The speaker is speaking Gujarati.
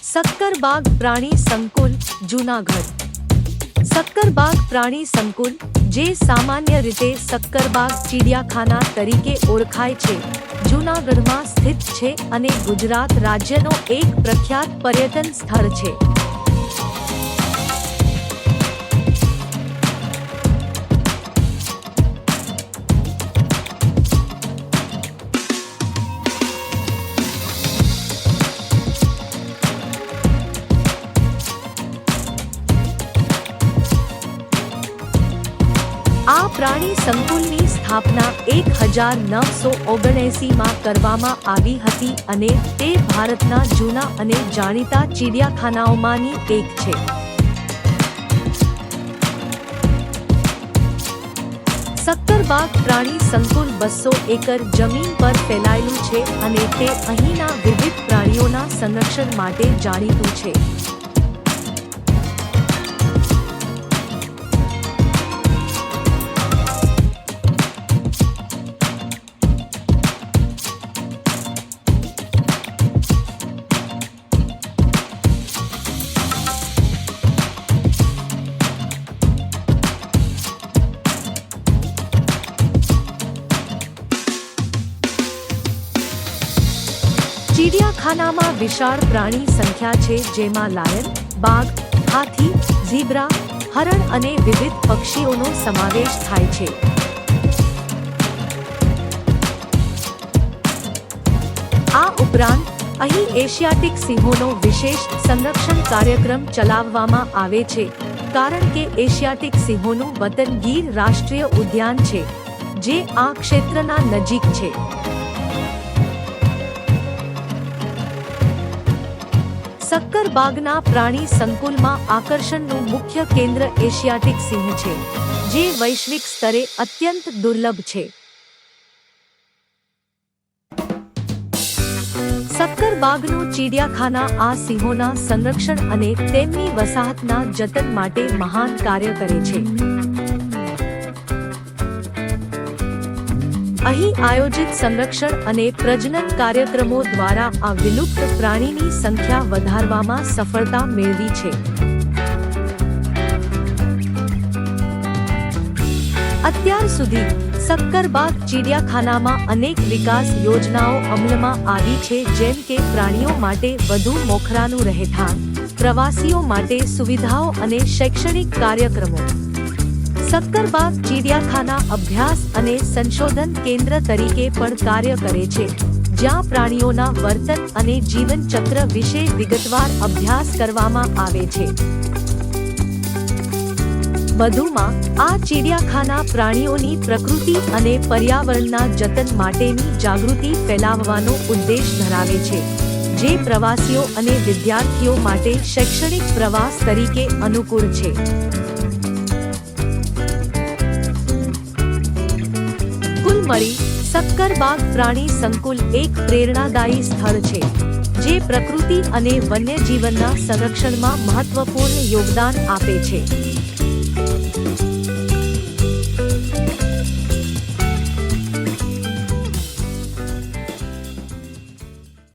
સક્કરબાગ પ્રાણી સંકુલ જૂનાગઢ। સક્કરબાગ પ્રાણી સંકુલ, જે સામાન્ય રીતે સક્કરબાગ ચિડિયાખાના તરીકે ઓળખાય છે, જૂનાગઢમાં સ્થિત છે અને ગુજરાત રાજ્યનો એક પ્રખ્યાત પર્યટન સ્થળ છે। આ પ્રાણી સંકુલની સ્થાપના 1979 માં કરવામાં આવી હતી અને તે ભારતના જૂના અને જાણીતા ચિડિયાખાનાઓમાંની એક છે। સક્કરબાગ પ્રાણી સંકુલ 200 એકર જમીન પર ફેલાયેલું છે અને તે અહીંના વિવિધ પ્રાણીઓના સંરક્ષણ માટે જાણીતું છે। ચિડિયાખાનામાં વિશાળ પ્રાણી સંખ્યા છે, જેમાં લાયન, બાઘ, હાથી, ઝીબ્રા, હરણ અને વિવિધ પક્ષીઓનો સમાવેશ થાય છે। આ ઉપરાંત અહીં એશિયાટિક સિંહોનો વિશેષ સંરક્ષણ કાર્યક્રમ ચલાવવામાં આવે છે, કારણ કે એશિયાટિક સિંહોનું વતન ગીર રાષ્ટ્રીય ઉદ્યાન છે, જે આ ક્ષેત્રના નજીક છે। સક્કરબાગના પ્રાણી સંકુલમાં આકર્ષણનું મુખ્ય કેન્દ્ર એશિયાટિક સિંહ છે, જે વૈશ્વિક સ્તરે અત્યંત દુર્લભ છે। સક્કરબાગનું ચિડિયાખાના આ સિંહોના સંરક્ષણ અને તેમની વસાહતના જતન માટે મહાન કાર્ય કરે છે। અહીં આયોજિત સંરક્ષણ અને પ્રજનન કાર્યક્રમો દ્વારા આ વિલુપ્ત પ્રાણીની સંખ્યા વધારવામાં સફળતા મેળવી છે। અત્યાર સુધી સક્કરબાગ ચિડિયાખાનામાં અનેક વિકાસ યોજનાઓ અમલમાં આવી છે, જેમ કે પ્રાણીઓ માટે વધુ મોખરાનું રહેઠાણ, પ્રવાસીઓ માટે સુવિધાઓ અને શૈક્ષણિક કાર્યક્રમો। સક્કરબાગ ચિડિયાખાના અભ્યાસ અને સંશોધન કેન્દ્ર તરીકે પણ કાર્ય કરે છે, જ્યાં પ્રાણીઓના વર્તન અને જીવનચક્ર વિશે વિગતવાર અભ્યાસ કરવામાં આવે છે। વધુમાં, આ ચિડિયાખાના પ્રાણીઓની પ્રકૃતિ અને પર્યાવરણના જતન માટેની જાગૃતિ ફેલાવવાનો ઉદ્દેશ ધરાવે છે, જે પ્રવાસીઓ અને વિદ્યાર્થીઓ માટે શૈક્ષણિક પ્રવાસ તરીકે અનુકૂળ છે। કુલ મળી, સક્કરબાગ પ્રાણી સંકુલ એક પ્રેરણાદાયી સ્થળ છે, જે પ્રકૃતિ અને વન્યજીવનના સંરક્ષણમાં મહત્વપૂર્ણ યોગદાન આપે છે।